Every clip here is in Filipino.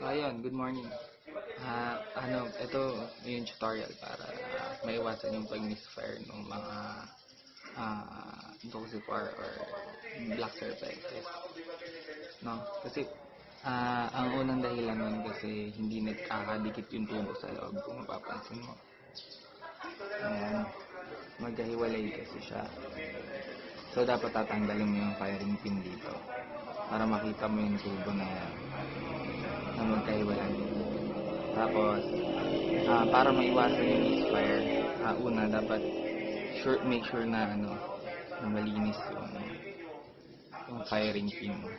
So ayun, good morning. Ito yung tutorial para maiwasan yung pag-misfire ng mga Dulcifer or Black Serpentes. No? Kasi ang unang dahilan nun kasi hindi nagkakadikit yung tubo sa loob kung mapapansin mo. Ayan, magkahiwalay kasi siya. So dapat tatanggalin mo yung firing pin dito para makita mo yung tubo na yan na magkahiwalay. Tapos, para maiwasan yung misfire, una dapat make sure na na malinis yung firing pin mo.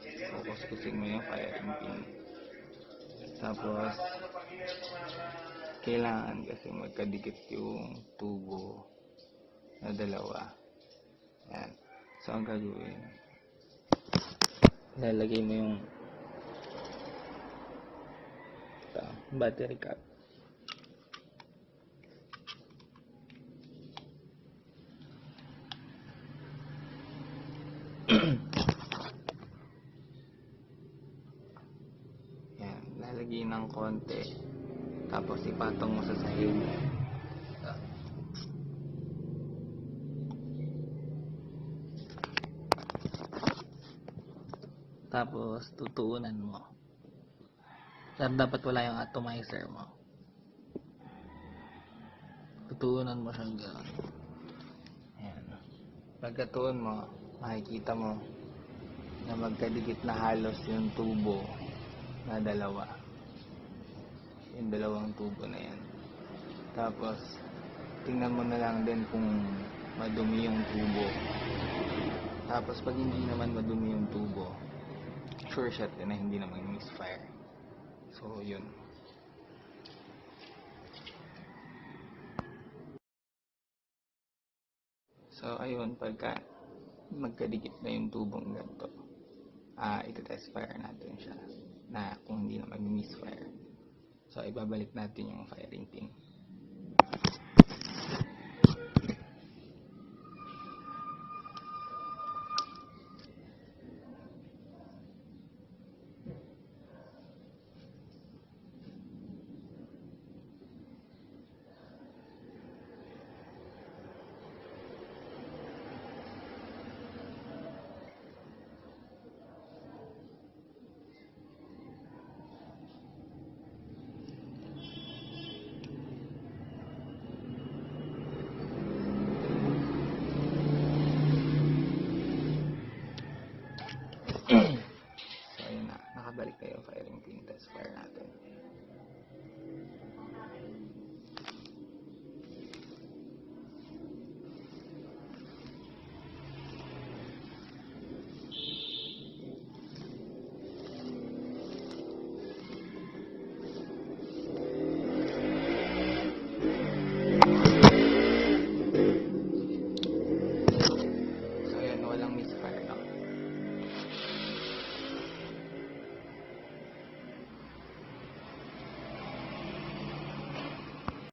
So, kuskusin mo yung firing pin. Tapos, kailangan kasi magkadikit yung tubo na dalawa. Yan. So, ang gagawin, lalagay mo yung battery cap. Yan, lalagay ng konti. Tapos ipatong mo sa sahig. Tapos tutuunan mo. Dapat wala yung atomizer mo. Tutuunan mo siyang gano'n. Ayan. Pagkatuon mo, makikita mo na magkadikit na halos yung tubo na dalawa. Yung dalawang tubo na yan. Tapos, tingnan mo na lang din kung madumi yung tubo. Tapos, pag hindi naman madumi yung tubo, sure shot din na hindi naman misfire. So, yun. So, ayun, pagka magkadikit na yung tubong ganito, ito-test fire natin siya na kung hindi na mag-misfire. So, ibabalik natin yung firing pin. So, ayun na. Nakabalik na yung firing pin. Test fire natin.